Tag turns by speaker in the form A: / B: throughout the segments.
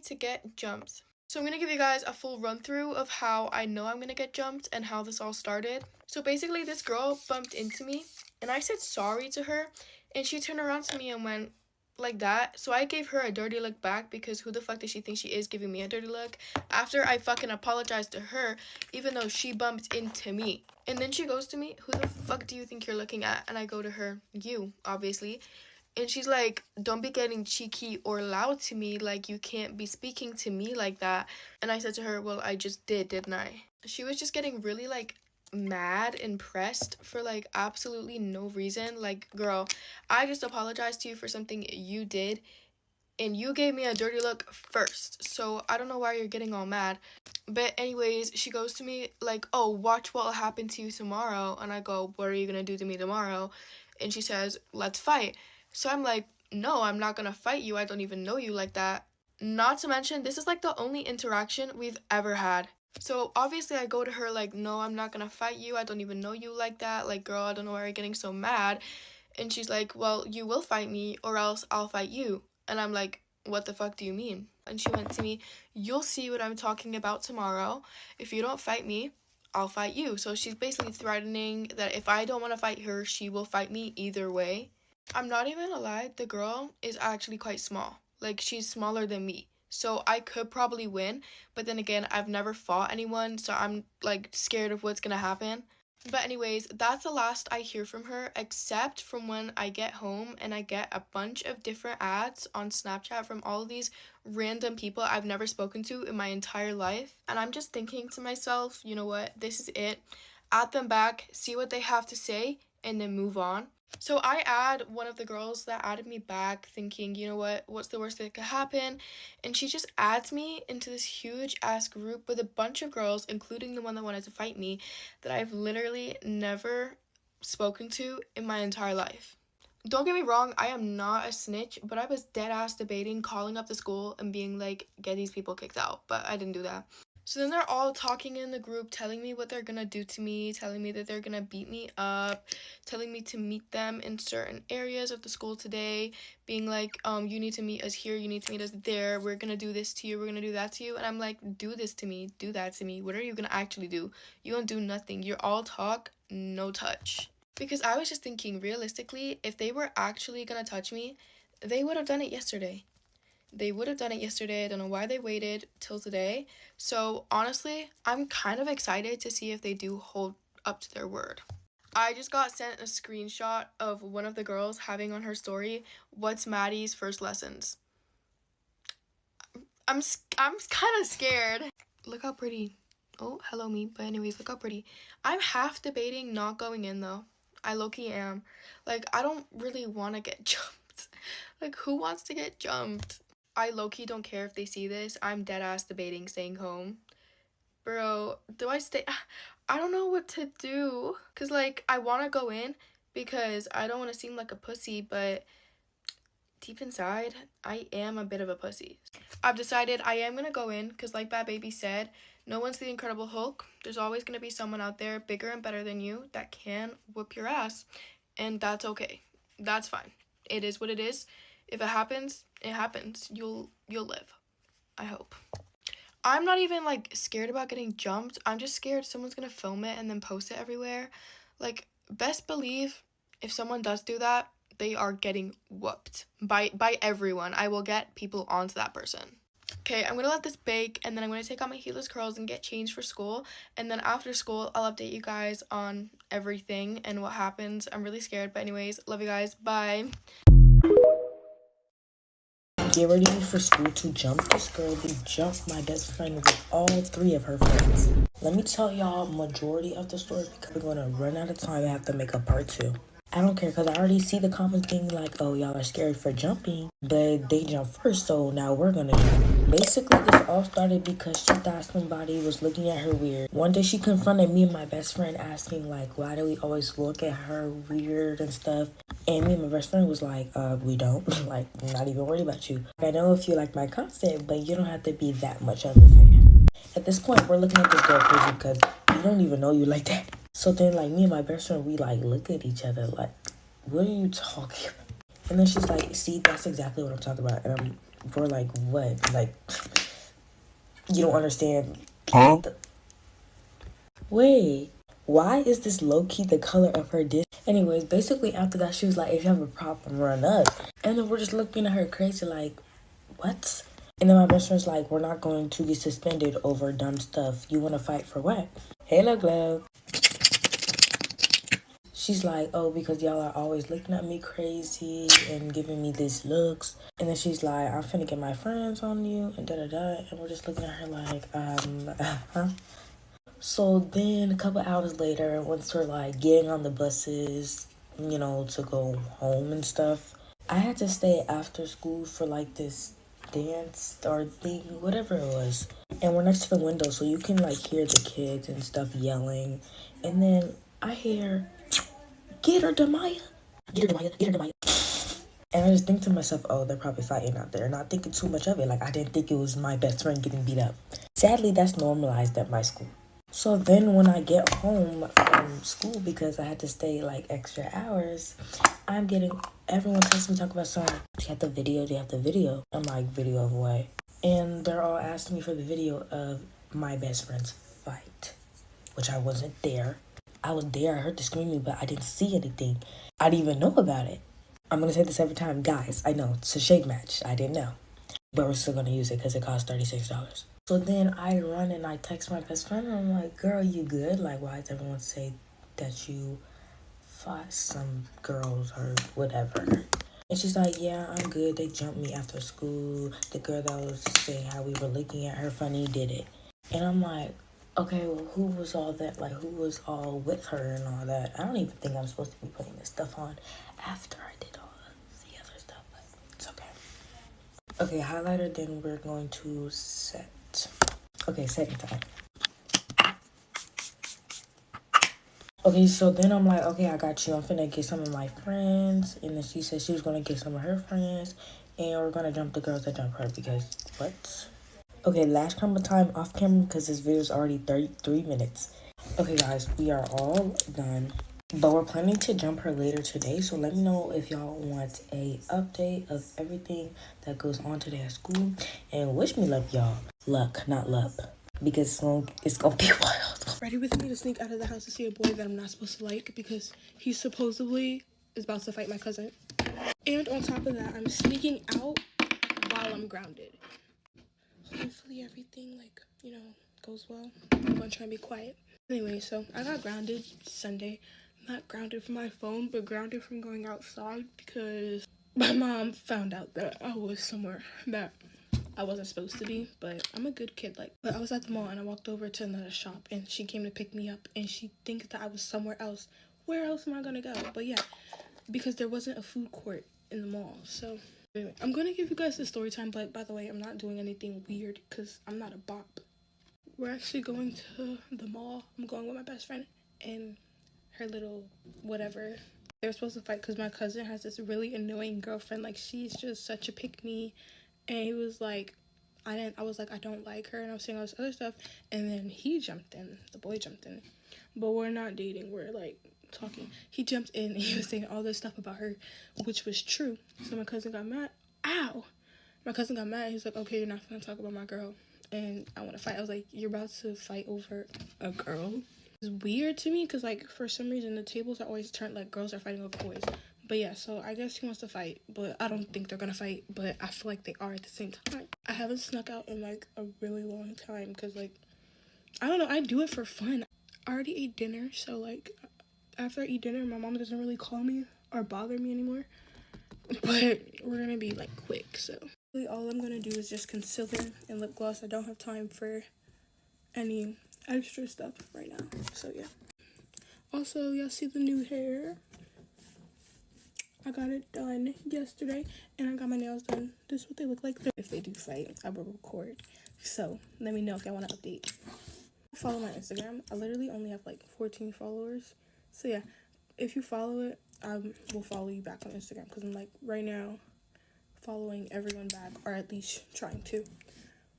A: to get jumped. So I'm going to give you guys a full run through of how I know I'm going to get jumped and how this all started. So basically this girl bumped into me and I said sorry to her and she turned around to me and went like that. So I gave her a dirty look back because who the fuck does she think she is giving me a dirty look after I fucking apologized to her even though she bumped into me. And then she goes to me, who the fuck do you think you're looking at? And I go to her, you, obviously. And she's like, don't be getting cheeky or loud to me, like you can't be speaking to me like that. And I said to her, well, I just did, didn't I? She was just getting really like mad and pressed for like absolutely no reason. Like, girl, I just apologized to you for something you did and you gave me a dirty look first, so I don't know why you're getting all mad. But anyways, she goes to me like, oh, watch what will happen to you tomorrow. And I go, what are you gonna do to me tomorrow? And she says, let's fight. So I'm like, no, I'm not gonna fight you. I don't even know you like that. Not to mention, this is like the only interaction we've ever had. So obviously I go to her like, no, I'm not gonna fight you. I don't even know you like that. Like, girl, I don't know why you're getting so mad. And she's like, well, you will fight me or else I'll fight you. And I'm like, what the fuck do you mean? And she went to me, you'll see what I'm talking about tomorrow. If you don't fight me, I'll fight you. So she's basically threatening that if I don't want to fight her, she will fight me either way. I'm not even gonna lie, the girl is actually quite small. Like, she's smaller than me. So I could probably win, but then again, I've never fought anyone, so I'm like scared of what's gonna happen. But anyways, that's the last I hear from her, except from when I get home and I get a bunch of different ads on Snapchat from all of these random people I've never spoken to in my entire life. And I'm just thinking to myself, you know what, this is it. Add them back, see what they have to say, and then move on. So I add one of the girls that added me back thinking, you know what, what's the worst that could happen? And she just adds me into this huge ass group with a bunch of girls, including the one that wanted to fight me, that I've literally never spoken to in my entire life. Don't get me wrong, I am not a snitch, but I was dead ass debating calling up the school and being like, get these people kicked out, but I didn't do that. So then they're all talking in the group, telling me what they're gonna do to me, telling me that they're gonna beat me up, telling me to meet them in certain areas of the school today, being like, you need to meet us here, you need to meet us there, we're gonna do this to you, we're gonna do that to you. And I'm like, do this to me, do that to me. What are you gonna actually do? You don't do nothing. You're all talk, no touch. Because I was just thinking, realistically, if they were actually gonna touch me, they would have done it yesterday. They would have done it yesterday. I don't know why they waited till today. So honestly, I'm kind of excited to see if they do hold up to their word. I just got sent a screenshot of one of the girls having on her story, what's Maddie's first lessons? I'm kind of scared. Look how pretty. Oh, hello me. But anyways, look how pretty. I'm half debating not going in though. I low-key am. Like, I don't really want to get jumped. Like, who wants to get jumped? I low-key don't care if they see this. I'm dead-ass debating staying home. Bro, do I stay? I don't know what to do. Because, like, I want to go in because I don't want to seem like a pussy, but deep inside, I am a bit of a pussy. I've decided I am going to go in because, like Bad Baby said, no one's the Incredible Hulk. There's always going to be someone out there bigger and better than you that can whoop your ass. And that's okay. That's fine. It is what it is. If it happens, it happens. You'll live. I hope. I'm not even like scared about getting jumped. I'm just scared someone's gonna film it and then post it everywhere. Like, best believe if someone does do that, they are getting whooped by everyone. I will get people onto that person. Okay, I'm gonna let this bake and then I'm gonna take out my heatless curls and get changed for school. And then after school, I'll update you guys on everything and what happens. I'm really scared, but anyways, love you guys. Bye.
B: Get ready for school to jump this girl. They jumped my best friend with all 3 of her friends. Let me tell y'all majority of the story because we're going to run out of time and have to make a part 2. I don't care because I already see the comments being like, oh, y'all are scared for jumping, but they jumped first, so now we're going to jump. Basically, this all started because she thought somebody was looking at her weird. One day she confronted me and my best friend asking, like, why do we always look at her weird and stuff? And me and my best friend was like, we don't. Like, I'm not even worried about you. I know if you like my content, but you don't have to be that much of a fan. At this point, we're looking at this girl crazy because we don't even know you like that. So then, like, me and my best friend, we, like, look at each other like, what are you talking about? And then she's like, see, that's exactly what I'm talking about. And we're like, what? Like, You don't understand. Huh? Wait, why is this low-key the color of her dish? Anyways, basically after that, she was like, if you have a problem, run up. And then we're just looking at her crazy like, what? And then my best friend's like, we're not going to get suspended over dumb stuff. You want to fight for what? Hello, Glow. She's like, oh, because y'all are always looking at me crazy and giving me these looks. And then she's like, I'm finna get my friends on you and da-da-da. And we're just looking at her like, huh? So then a couple hours later, once we're like getting on the buses, to go home and stuff, I had to stay after school for like this dance or thing, whatever it was. And we're next to the window, so you can like hear the kids and stuff yelling. And then I hear, get her, Demaya. Get her, Demaya. Get her, Demaya. And I just think to myself, oh, they're probably fighting out there. Not thinking too much of it. Like, I didn't think it was my best friend getting beat up. Sadly, that's normalized at my school. So then when I get home from school, because I had to stay like extra hours, I'm getting, everyone texts me talking about something. Do you have the video? Do you have the video? I'm like, video of what? And they're all asking me for the video of my best friend's fight, which I wasn't there. I was there, I heard the screaming, but I didn't see anything. I didn't even know about it. I'm gonna say this every time, guys, I know, it's a shade match. I didn't know. But we're still gonna use it because it costs $36. So then I run and I text my best friend and I'm like, girl, you good? Like, why does everyone say that you fought some girls or whatever? And she's like, yeah, I'm good. They jumped me after school. The girl that was saying how we were looking at her funny did it. And I'm like, okay, well, who was all that? Like, who was all with her and all that? I don't even think I'm supposed to be putting this stuff on after I did all the other stuff, but it's okay. Okay, highlighter, then we're going to set. Okay, setting time. Okay, so then I'm like, okay, I got you. I'm finna get some of my friends. And then she said she was gonna get some of her friends. And we're gonna jump the girls that jump her because what? Okay, last camera time off camera because this video is already 33 minutes. Okay, guys, we are all done. But we're planning to jump her later today. So let me know if y'all want a update of everything that goes on today at school. And wish me luck, y'all. Luck, not luck. Because it's gonna be wild.
A: Ready with me to sneak out of the house to see a boy that I'm not supposed to like because he supposedly is about to fight my cousin. And on top of that, I'm sneaking out while I'm grounded. Hopefully everything, goes well. I'm gonna try and be quiet. Anyway, so I got grounded Sunday. Not grounded from my phone, but grounded from going outside because my mom found out that I was somewhere that I wasn't supposed to be, but I'm a good kid. But I was at the mall and I walked over to another shop and she came to pick me up and she thinks that I was somewhere else. Where else am I gonna go? But yeah, because there wasn't a food court in the mall. So anyway, I'm gonna give you guys the story time, but by the way, I'm not doing anything weird because I'm not a bop. We're actually going to the mall. I'm going with my best friend and her little whatever. They were supposed to fight because my cousin has this really annoying girlfriend. Like, she's just such a pick-me. And he was like, I was like, I don't like her. And I was saying all this other stuff. And then he jumped in. The boy jumped in. But we're not dating. We're, like, talking. He jumped in and he was saying all this stuff about her, which was true. So my cousin got mad. Ow! My cousin got mad. He's like, okay, you're not going to talk about my girl. And I want to fight. I was like, you're about to fight over a girl? It's weird to me because, like, for some reason, the tables are always turned like girls are fighting over boys. But yeah, so I guess he wants to fight, but I don't think they're gonna fight, but I feel like they are at the same time. I haven't snuck out in, like, a really long time because, like, I don't know, I do it for fun. I already ate dinner, so, like, after I eat dinner, my mom doesn't really call me or bother me anymore. But we're gonna be, like, quick, so. Really, all I'm gonna do is just concealer and lip gloss. I don't have time for any extra stuff right now, so yeah. Also, y'all see the new hair? I got it done yesterday, and I got my nails done. This is what they look like. If they do fight, I will record. So, let me know if y'all want to update. Follow my Instagram. I literally only have, like, 14 followers. So, yeah, if you follow it, I will follow you back on Instagram. Because I'm, like, right now, following everyone back, or at least trying to.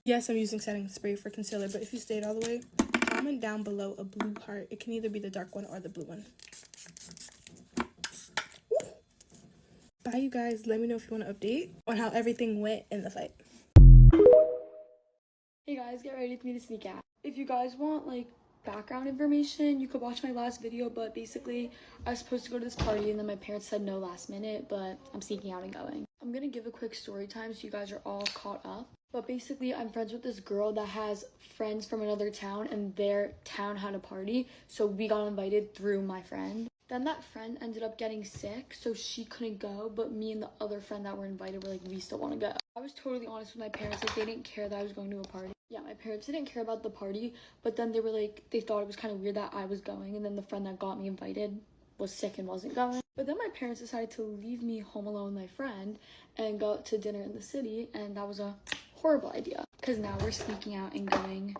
A: Yes, I'm using setting spray for concealer, but if you stayed all the way, comment down below a blue heart. It can either be the dark one or the blue one. Bye, you guys. Let me know if you want to update on how everything went in the fight.
C: Hey guys, get ready for me to sneak out. If you guys want like background information, you could watch my last video, but basically I was supposed to go to this party and then my parents said no last minute, but I'm sneaking out and going. I'm gonna give a quick story time so you guys are all caught up. But basically I'm friends with this girl that has friends from another town and their town had a party, so we got invited through my friend. Then that friend ended up getting sick, so she couldn't go, but me and the other friend that were invited were like, we still want to go. I was totally honest with my parents, like they didn't care that I was going to a party. Yeah, my parents didn't care about the party, but then they were like, they thought it was kind of weird that I was going, and then the friend that got me invited was sick and wasn't going. But then my parents decided to leave me home alone with my friend and go out to dinner in the city, and that was a horrible idea because now we're sneaking out and going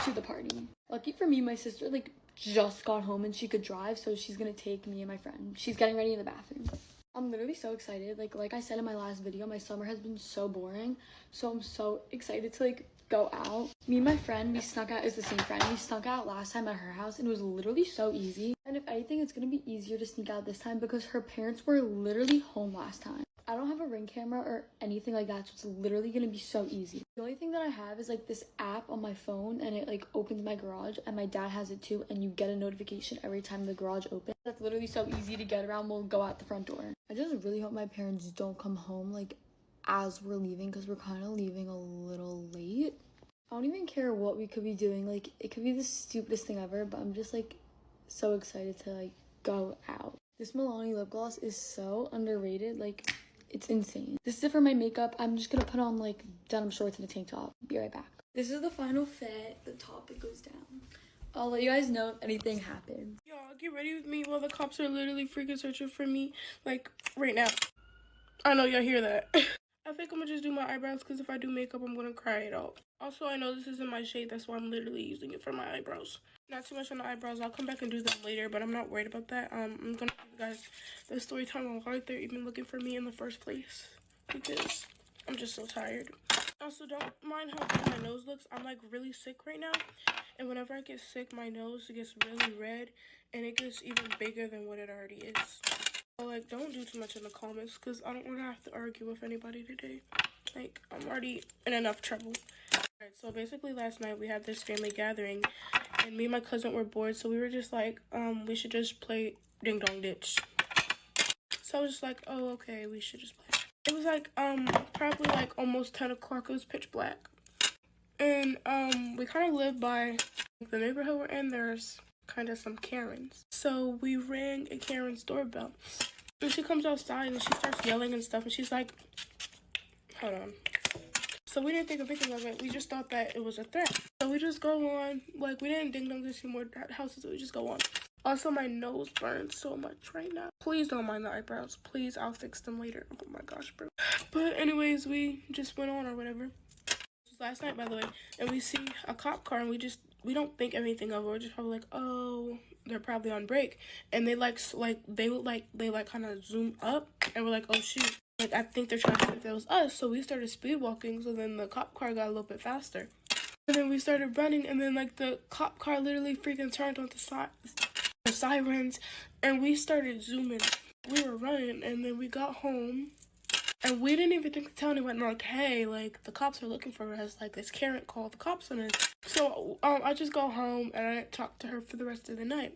C: to the party. Lucky for me, my sister like just got home and she could drive, so she's gonna take me and my friend. She's getting ready in the bathroom. I'm literally so excited. Like I said in my last video, my summer has been so boring, so I'm so excited to like go out. Me and my friend, we snuck out. It's the same friend. We snuck out last time at her house and it was literally so easy. And if anything, it's gonna be easier to sneak out this time because her parents were literally home last time. I don't have a Ring camera or anything like that, so it's literally gonna be so easy. The only thing that I have is like this app on my phone and it like opens my garage, and my dad has it too, and you get a notification every time the garage opens. That's literally so easy to get around. We'll go out the front door. I just really hope my parents don't come home like as we're leaving because we're kind of leaving a little late. I don't even care what we could be doing. Like it could be the stupidest thing ever, but I'm just like so excited to like go out. This Milani lip gloss is so underrated. Like it's insane. This is it for my makeup. I'm just gonna put on like denim shorts and a tank top. Be right back. This is the final fit. The top, it goes down. I'll let you guys know if anything happens.
A: Y'all, get ready with me while the cops are literally freaking searching for me, like, right now. I know y'all hear that. I think I'm gonna just do my eyebrows because if I do makeup, I'm gonna cry it off. Also, I know this isn't my shade, that's why I'm literally using it for my eyebrows. Not too much on the eyebrows. I'll come back and do them later, but I'm not worried about that. I'm gonna give you guys the story time on why they're even looking for me in the first place because I'm just so tired. Also, don't mind how big my nose looks. I'm like really sick right now, and whenever I get sick, my nose gets really red and it gets even bigger than what it already is. So, like, don't do too much in the comments because I don't want to have to argue with anybody today. Like, I'm already in enough trouble. Alright, so basically last night we had this family gathering and me and my cousin were bored, so we were just like, we should just play Ding Dong Ditch. So I was just like, oh, okay, we should just play. It was like, probably like almost 10 o'clock. It was pitch black. And, we kind of live by the neighborhood we're in. There's kind of some Karens. So we rang a Karen's doorbell. And she comes outside and she starts yelling and stuff. And she's like, hold on. So we didn't think of anything of it. We just thought that it was a threat. So we just go on. Like, we didn't ding dong this anymore houses. So we just go on. Also, my nose burns so much right now. Please don't mind the eyebrows. Please, I'll fix them later. Oh my gosh, bro. But anyways, we just went on or whatever. This was last night, by the way. And we see a cop car and we don't think anything of it. We're just probably like, oh, they're probably on break. And they they kind of zoom up and we're like, oh shoot. Like, I think they're trying to see if that was us. So we started speed walking. So then the cop car got a little bit faster. And then we started running. And then, like, the cop car literally freaking turned on the sirens. And we started zooming. We were running. And then we got home. And we didn't even think to tell anyone, like, hey, like, the cops are looking for us. Like, this Karen called the cops on us. So, I just go home and I didn't talk to her for the rest of the night.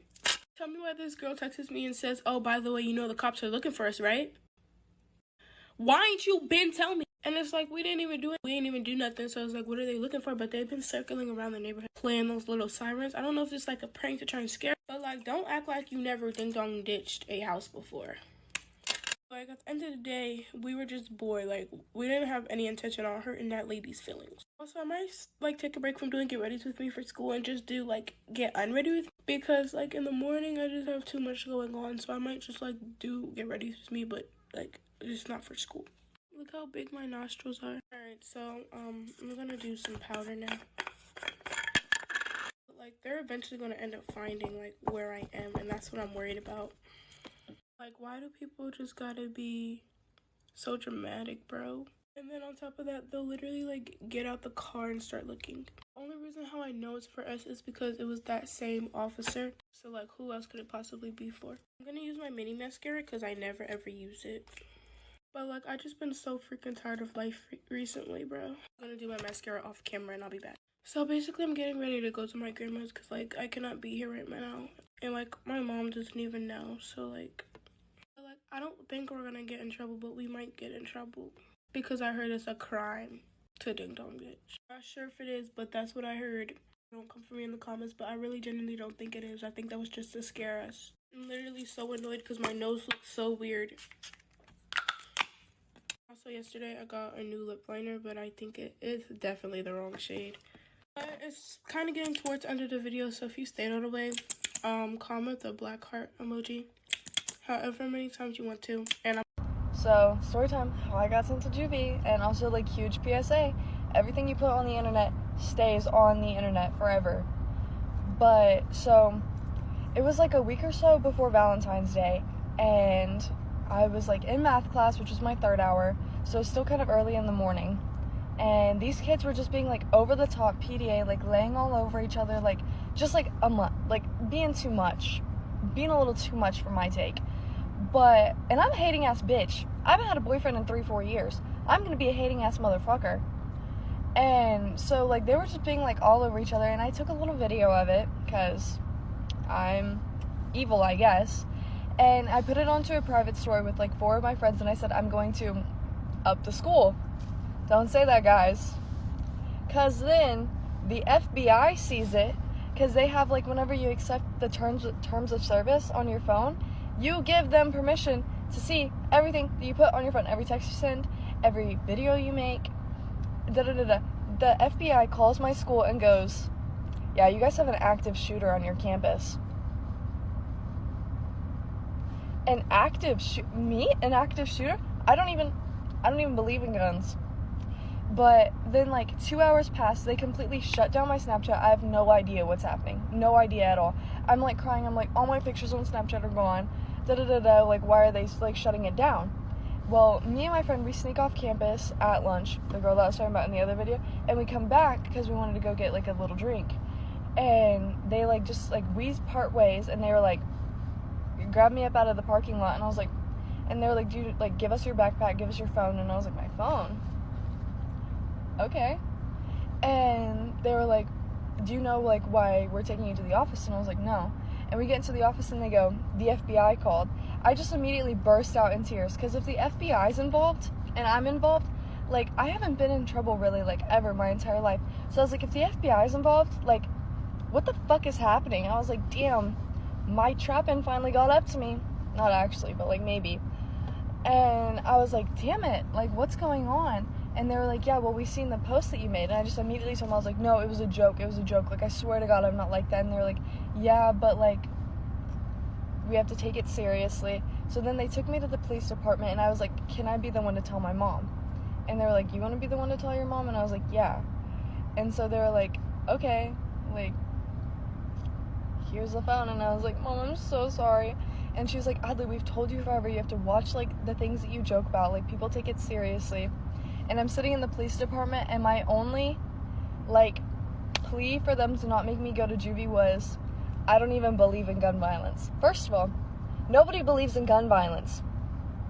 A: Tell me why this girl texts me and says, oh, by the way, you know the cops are looking for us, right? Why ain't you been telling me? And it's like, we didn't even do it. We didn't even do nothing. So I was like, what are they looking for? But they've been circling around the neighborhood playing those little sirens. I don't know if it's like a prank to try and scare. But, like, don't act like you never ding-dong ditched a house before. Like, at the end of the day, we were just bored. Like, we didn't have any intention on hurting that lady's feelings. Also, I might, like, take a break from doing Get Ready With Me for school and just do, like, Get Unready With Me. Because, like, in the morning, I just have too much going on. So I might just, like, do Get Ready With Me, but, like, just not for school. Look how big my nostrils are. Alright, so, I'm gonna do some powder now. But, like, they're eventually gonna end up finding, like, where I am. And that's what I'm worried about. Like, why do people just gotta be so dramatic, bro? And then on top of that, they'll literally, like, get out the car and start looking. The only reason how I know it's for us is because it was that same officer. So, like, who else could it possibly be for? I'm gonna use my mini mascara because I never ever use it. But, like, I just been so freaking tired of life recently, bro. I'm gonna do my mascara off camera and I'll be back. So basically, I'm getting ready to go to my grandma's because, like, I cannot be here right now. And, like, my mom doesn't even know. So, like, I don't think we're gonna get in trouble, but we might get in trouble. Because I heard it's a crime to ding dong bitch. Not sure if it is, but that's what I heard. Don't come for me in the comments, but I really genuinely don't think it is. I think that was just to scare us. I'm literally so annoyed because my nose looks so weird. Also, yesterday I got a new lip liner, but I think it is definitely the wrong shade. But it's kind of getting towards the end of the video, so if you stayed all the way, comment the black heart emoji however many times you want to. And
C: So, story time, how I got sent to juvie, and also, like, huge PSA, everything you put on the internet stays on the internet forever. But, so, it was, like, a week or so before Valentine's Day, and I was, like, in math class, which was my 3rd hour, so it's still kind of early in the morning, and these kids were just being, like, over-the-top PDA, like, laying all over each other, like, just, like, being too much, being a little too much for my take. But, and I'm a hating ass bitch. I haven't had a boyfriend in 3-4 years. I'm gonna be a hating ass motherfucker. And so, like, they were just being, like, all over each other, and I took a little video of it, because I'm evil, I guess. And I put it onto a private story with, like, 4 of my friends, and I said, I'm going to up the school. Don't say that, guys. Because then the FBI sees it, because they have, like, whenever you accept the terms of service on your phone, you give them permission to see everything that you put on your phone, every text you send, every video you make, da-da-da-da. The FBI calls my school and goes, yeah, you guys have an active shooter on your campus. An active shooter? I don't even believe in guns. But then, like, 2 hours pass, they completely shut down my Snapchat. I have no idea what's happening. No idea at all. I'm, like, crying. I'm, like, all my pictures on Snapchat are gone. Da-da-da-da. Like, why are they, like, shutting it down? Well, me and my friend, we sneak off campus at lunch, the girl that I was talking about in the other video, and we come back because we wanted to go get, like, a little drink. And they, like, just, like, we part ways, and they were, like, grabbed me up out of the parking lot, and I was, like, and they were, like, dude, like, give us your backpack, give us your phone, and I was, like, my phone? Okay. And they were like, do you know, like, why we're taking you to the office? And I was like, no. And we get into the office and they go, the FBI called. I just immediately burst out in tears, because if the FBI's involved and I'm involved, like, I haven't been in trouble really, like, ever my entire life. So I was like, if the FBI's involved, like, what the fuck is happening? I was like, damn, my trap-in finally got up to me. Not actually, but, like, maybe. And I was like, damn it, like, what's going on? And they were like, yeah, well, we seen the post that you made. And I just immediately told them, I was like, no, it was a joke. Like, I swear to God, I'm not like that. And they were like, yeah, but, like, we have to take it seriously. So then they took me to the police department, and I was like, can I be the one to tell my mom? And they were like, you want to be the one to tell your mom? And I was like, yeah. And so they were like, okay, like, here's the phone. And I was like, Mom, I'm so sorry. And she was like, Adley, we've told you forever, you have to watch, like, the things that you joke about. Like, people take it seriously. And I'm sitting in the police department, and my only, like, plea for them to not make me go to juvie was, I don't even believe in gun violence. First of all, nobody believes in gun violence.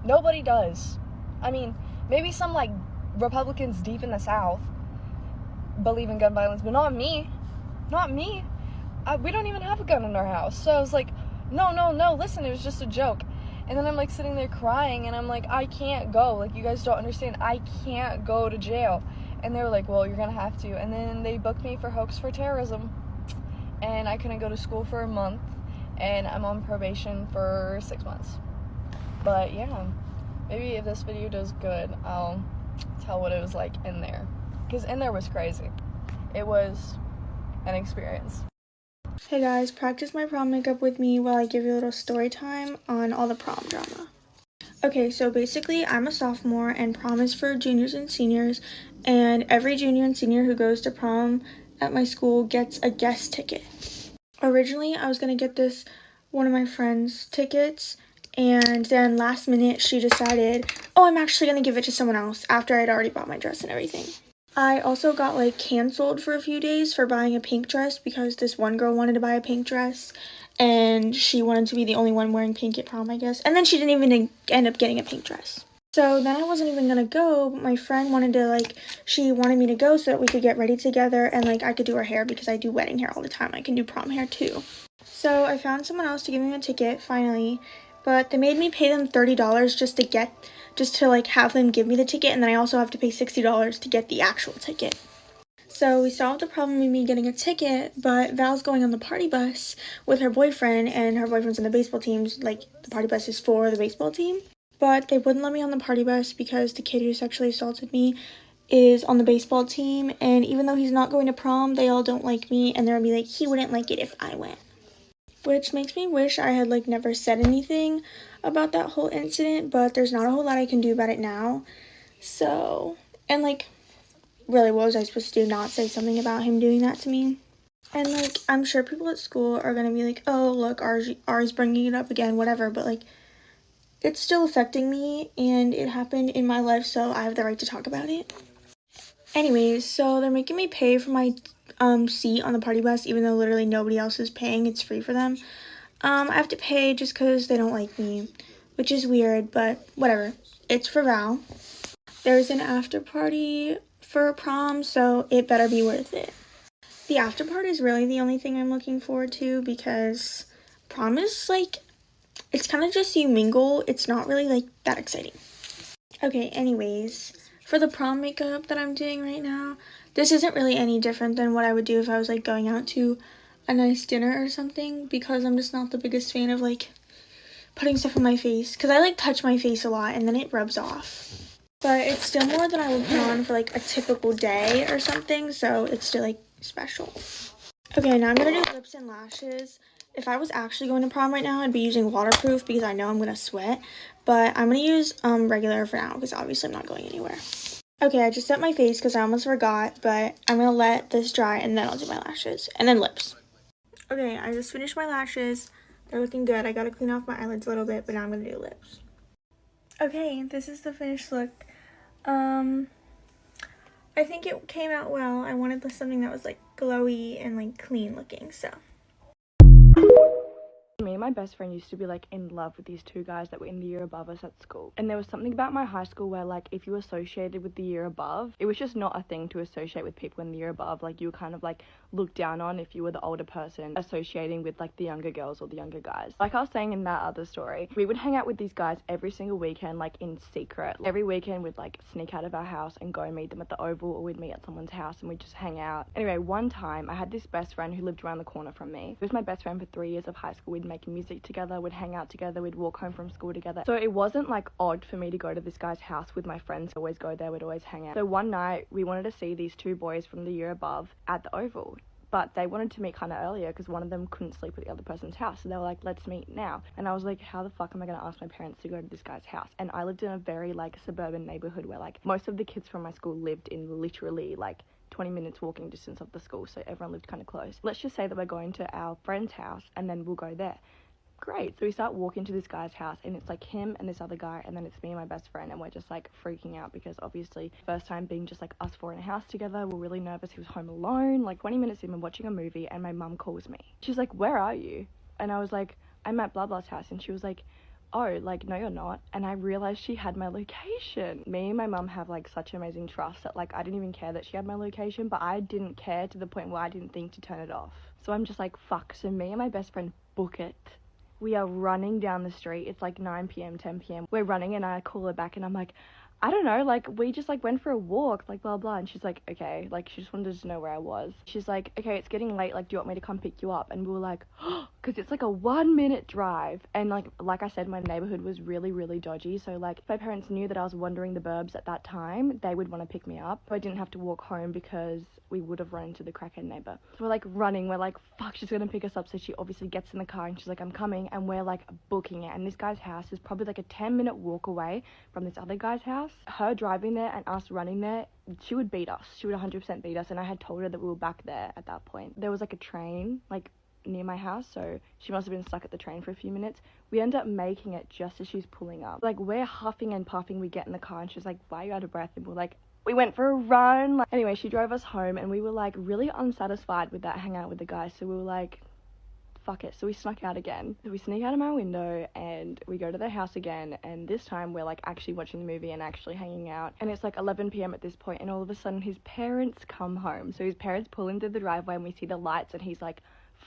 C: Nobody does. I mean, maybe some, like, Republicans deep in the South believe in gun violence, but not me. Not me. We don't even have a gun in our house. So I was like, no, listen, it was just a joke. And then I'm, like, sitting there crying, and I'm like, I can't go. Like, you guys don't understand. I can't go to jail. And they were like, well, you're going to have to. And then they booked me for hoax for terrorism. And I couldn't go to school for a month. And I'm on probation for 6 months. But, yeah, maybe if this video does good, I'll tell what it was like in there. Because in there was crazy. It was an experience.
D: Hey guys, practice my prom makeup with me while I give you a little story time on all the prom drama. Okay, so basically I'm a sophomore and prom is for juniors and seniors, and every junior and senior who goes to prom at my school gets a guest ticket. Originally I was going to get one of my friend's tickets, and then last minute she decided, oh, I'm actually going to give it to someone else after I'd already bought my dress and everything. I also got, like, canceled for a few days for buying a pink dress because this one girl wanted to buy a pink dress and she wanted to be the only one wearing pink at prom, I guess. And then she didn't even end up getting a pink dress. So then I wasn't even gonna go, but my friend wanted to, like, she wanted me to go so that we could get ready together and, like, I could do her hair because I do wedding hair all the time. I can do prom hair too. So I found someone else to give me a ticket finally, but they made me pay them $30 just to like have them give me the ticket, and then I also have to pay $60 to get the actual ticket. So we solved the problem with me getting a ticket, but Val's going on the party bus with her boyfriend, and her boyfriend's in the baseball teams. Like, the party bus is for the baseball team. But they wouldn't let me on the party bus because the kid who sexually assaulted me is on the baseball team, and even though he's not going to prom, they all don't like me, and they'll be like, he wouldn't like it if I went. Which makes me wish I had, like, never said anything about that whole incident, but there's not a whole lot I can do about it now. So, and, like, really, what was I supposed to do? Not say something about him doing that to me? And, like, I'm sure people at school are gonna be like, oh, look, Ari's bringing it up again, whatever, but, like, it's still affecting me, and it happened in my life, so I have the right to talk about it. Anyways, so they're making me pay for my seat on the party bus, even though literally nobody else is paying. It's free for them. I have to pay just because they don't like me, which is weird, but whatever. It's for Val. There's an after party for prom, so it better be worth it. The after party is really the only thing I'm looking forward to because prom is like, it's kind of just you mingle. It's not really like that exciting. Okay, anyways, for the prom makeup that I'm doing right now, this isn't really any different than what I would do if I was like going out to a nice dinner or something, because I'm just not the biggest fan of like putting stuff on my face, because I like touch my face a lot and then it rubs off. But it's still more than I would put on for like a typical day or something, so it's still like special. Okay, now I'm gonna do lips and lashes. If I was actually going to prom right now, I'd be using waterproof because I know I'm gonna sweat, but I'm gonna use regular for now because obviously I'm not going anywhere. Okay, I just set my face because I almost forgot, but I'm gonna let this dry and then I'll do my lashes and then lips. Okay, I just finished my lashes. They're looking good. I gotta clean off my eyelids a little bit, but now I'm gonna do lips. Okay, this is the finished look. I think it came out well. I wanted something that was like glowy and like clean looking, so.
C: Me and my best friend used to be like in love with these two guys that were in the year above us at school, and there was something about my high school where like if you associated with the year above, it was just not a thing to associate with people in the year above. Like you were kind of like looked down on if you were the older person associating with like the younger girls or the younger guys. Like I was saying in that other story, we would hang out with these guys every single weekend, like in secret. Every weekend we'd like sneak out of our house and go and meet them at the Oval, or we'd meet at someone's house and we'd just hang out. Anyway, one time I had this best friend who lived around the corner from me. He was my best friend for 3 years of high school. We'd make music together, we'd hang out together, we'd walk home from school together. So it wasn't like odd for me to go to this guy's house with my friends. I'd always go there, we'd always hang out. So one night we wanted to see these two boys from the year above at the Oval, but they wanted to meet kind of earlier because one of them couldn't sleep at the other person's house. So they were like, let's meet now. And I was like, how the fuck am I going to ask my parents to go to this guy's house? And I lived in a very like suburban neighborhood where like most of the kids from my school lived in literally like 20 minutes walking distance of the school, so everyone lived kind of close. Let's just say that we're going to our friend's house and then we'll go there. Great. So we start walking to this guy's house and it's like him and this other guy, and then it's me and my best friend, and we're just like freaking out because obviously first time being just like us four in a house together. We're really nervous. He was home alone. Like 20 minutes in, we're watching a movie and my mum calls me. She's like, where are you? And I was like, I'm at blah blah's house. And she was like, oh, like, no, you're not. And I realized she had my location. Me and my mum have like such amazing trust that like I didn't even care that she had my location, but I didn't care to the point where I didn't think to turn it off. So I'm just like, fuck. So me and my best friend book it. We are running down the street. It's like 9 p.m, 10 p.m. We're running and I call her back and I'm like, I don't know, like, we just, like, went for a walk, like, blah, blah. And she's like, okay. Like, she just wanted to know where I was. She's like, okay, it's getting late. Like, do you want me to come pick you up? And we were like, oh, because it's, like, a 1-minute drive. And, like I said, my neighborhood was really, really dodgy. So, like, if my parents knew that I was wandering the burbs at that time, they would want to pick me up. So I didn't have to walk home because we would have run into the crackhead neighbor. So we're, like, running. We're like, fuck, she's going to pick us up. So she obviously gets in the car and she's like, I'm coming. And we're, like, booking it. And this guy's house is probably, like, a 10-minute walk away from this other guy's house. Her driving there and us running there, she would beat us. She would 100% beat us, and I had told her that we were back there at that point. There was like a train like near my house, so she must have been stuck at the train for a few minutes. We end up making it just as she's pulling up. Like, we're huffing and puffing, we get in the car and she's like, why are you out of breath? And we're like, we went for a run. Like, anyway, she drove us home and we were like really unsatisfied with that hangout with the guys, so we were like, fuck it. So we snuck out again. So we sneak out of my window and we go to their house again, and this time we're like actually watching the movie and actually hanging out, and it's like 11 p.m. at this point, and all of a sudden his parents come home. So his parents pull into the driveway and we see the lights, and he's like,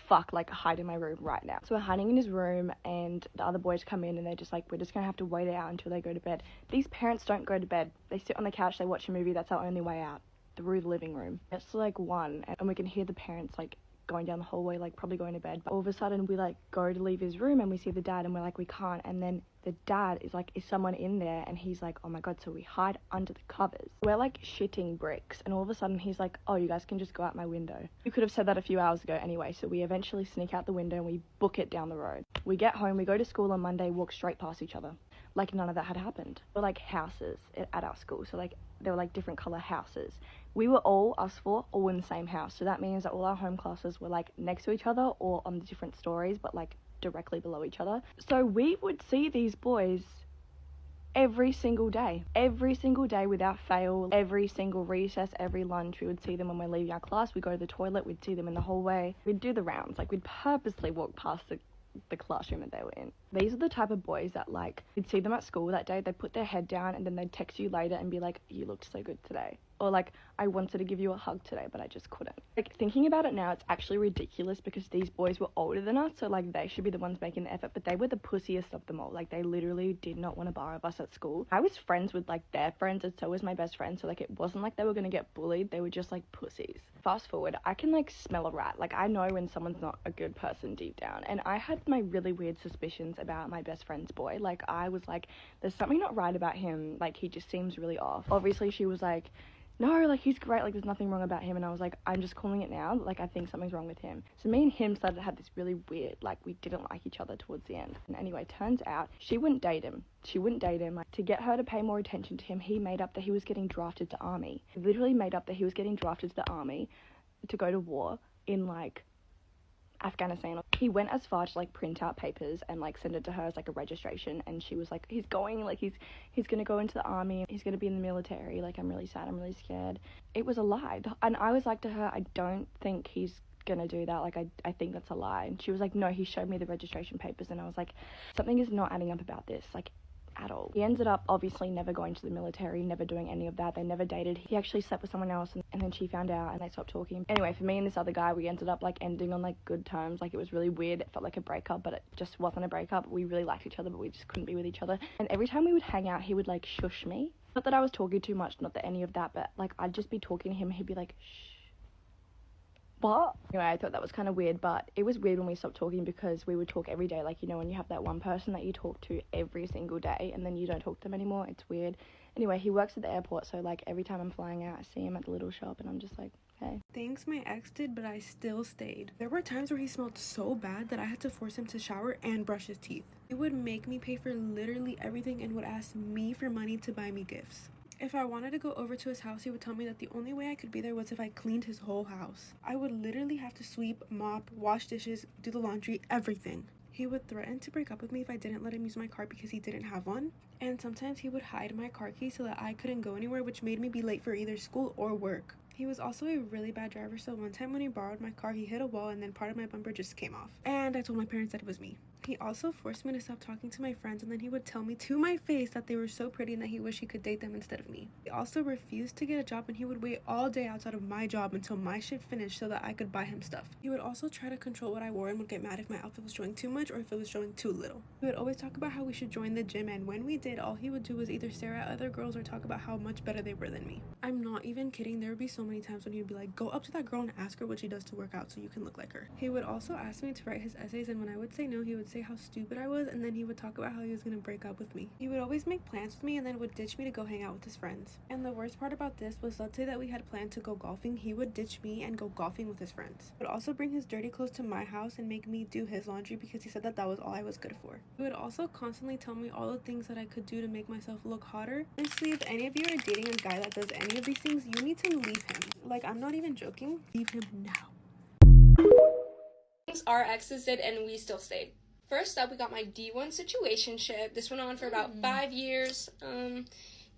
C: fuck, like, hide in my room right now. So we're hiding in his room, and the other boys come in and they're just like, we're just gonna have to wait it out until they go to bed. These parents don't go to bed. They sit on the couch, they watch a movie. That's our only way out, through the living room. It's like 1, and we can hear the parents like going down the hallway, like probably going to bed. But all of a sudden we like go to leave his room and we see the dad, and we're like, we can't. And then the dad is like, is someone in there? And he's like, oh my god. So we hide under the covers. We're like shitting bricks, and all of a sudden he's like, oh, you guys can just go out my window. You could have said that a few hours ago anyway. So we eventually sneak out the window and we book it down the road. We get home, we go to school on Monday, walk straight past each other like none of that had happened. We're like houses at our school, so like there were like different color houses. We were us four, all in the same house. So that means that all our home classes were like next to each other or on the different stories, but like directly below each other. So we would see these boys every single day without fail. Every single recess, every lunch, we would see them when we're leaving our class. We'd go to the toilet, we'd see them in the hallway. We'd do the rounds. Like, we'd purposely walk past the classroom that they were in. These are the type of boys that, like, you'd see them at school that day, they'd put their head down and then they'd text you later and be like, you looked so good today. Or like, I wanted to give you a hug today, but I just couldn't. Like, thinking about it now, it's actually ridiculous because these boys were older than us, so like they should be the ones making the effort, but they were the pussiest of them all. Like, they literally did not want to borrow us at school. I was friends with like their friends, and so was my best friend, so like it wasn't like they were gonna get bullied, they were just like pussies. Fast forward, I can like smell a rat. Like, I know when someone's not a good person deep down, and I had my really weird suspicions about my best friend's boy. Like, I was like, there's something not right about him, like he just seems really off. Obviously she was like, no, like, he's great, like, there's nothing wrong about him. And I was like, I'm just calling it now, like, I think something's wrong with him. So me and him started to have this really weird, like, we didn't like each other towards the end. And anyway, turns out she wouldn't date him. Like, to get her to pay more attention to him, he made up that he was getting drafted to army. He literally made up that he was getting drafted to the army to go to war in, like, Afghanistan. He went as far to like print out papers and like send it to her as like a registration, and she was like, he's going, like he's gonna go into the army, he's gonna be in the military, like I'm really sad, I'm really scared. It was a lie. And I was like to her, I don't think he's gonna do that, like I think that's a lie. And she was like, no, he showed me the registration papers. And I was like, something is not adding up about this, like, at all. He ended up obviously never going to the military, never doing any of that. They never dated. He actually slept with someone else, and then she found out and they stopped talking. Anyway, for me and this other guy, we ended up like ending on like good terms. Like, it was really weird. It felt like a breakup, but it just wasn't a breakup. We really liked each other, but we just couldn't be with each other. And every time we would hang out, he would like shush me. Not that I was talking too much, not that any of that, but like I'd just be talking to him, he'd be like, shh. What? Anyway, I thought that was kind of weird, but it was weird when we stopped talking because we would talk every day. Like, you know, when you have that one person that you talk to every single day and then you don't talk to them anymore, it's weird. Anyway, he works at the airport, so like every time I'm flying out, I see him at the little shop and I'm just like, hey.
E: Things my ex did, but I still stayed. There were times where he smelled so bad that I had to force him to shower and brush his teeth. He would make me pay for literally everything and would ask me for money to buy me gifts. If I wanted to go over to his house, he would tell me that the only way I could be there was if I cleaned his whole house. I would literally have to sweep, mop, wash dishes, do the laundry, everything. He would threaten to break up with me if I didn't let him use my car because he didn't have one. And sometimes he would hide my car keys so that I couldn't go anywhere, which made me be late for either school or work. He was also a really bad driver, so one time when he borrowed my car, he hit a wall and then part of my bumper just came off. And I told my parents that it was me. He also forced me to stop talking to my friends, and then he would tell me to my face that they were so pretty and that he wished he could date them instead of me. He also refused to get a job, and he would wait all day outside of my job until my shift finished so that I could buy him stuff. He would also try to control what I wore and would get mad if my outfit was showing too much or if it was showing too little. He would always talk about how we should join the gym, and when we did, all he would do was either stare at other girls or talk about how much better they were than me. I'm not even kidding, there would be so many times when he would be like, go up to that girl and ask her what she does to work out so you can look like her. He would also ask me to write his essays, and when I would say no, he would say how stupid I was, and then he would talk about how he was gonna break up with me. He would always make plans with me and then would ditch me to go hang out with his friends. And the worst part about this was, let's say that we had planned to go golfing, he would ditch me and go golfing with his friends. He would also bring his dirty clothes to my house and make me do his laundry because he said that that was all I was good for. He would also constantly tell me all the things that I could do to make myself look hotter. Honestly, if any of you are dating a guy that does any of these things, you need to leave him. Like, I'm not even joking. Leave him now.
F: Things our exes did and we still stayed. First up, we got my D1 situationship. This went on for about 5 years.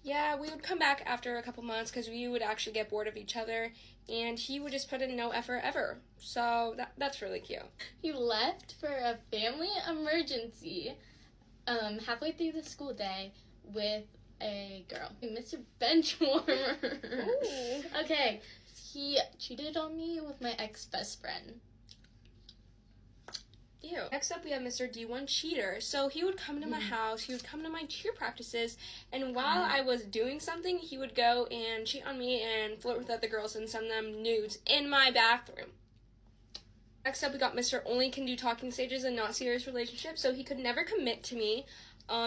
F: Yeah, we would come back after a couple months because we would actually get bored of each other, and he would just put in no effort ever. So that's really cute.
G: He left for a family emergency halfway through the school day with a girl, Mr. Benchwarmer. Okay, he cheated on me with my ex-best friend.
F: Ew. Next up, we have Mr. D1 Cheater. So he would come to my house, he would come to my cheer practices, and while I was doing something, he would go and cheat on me and flirt with other girls and send them nudes in my bathroom. Next up, we got Mr. Only Can Do Talking Stages and Not Serious Relationships. So he could never commit to me.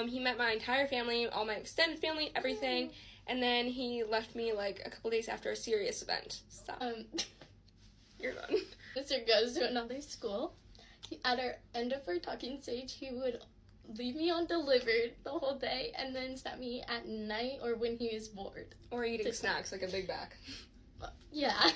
F: He met my entire family, all my extended family, everything, and then he left me like a couple days after a serious event. So, you're done.
G: Mr. goes to another school. At our end of our talking stage, he would leave me undelivered the whole day and then snap me at night or when he was bored.
F: Or eating snacks like a big back.
G: Yeah.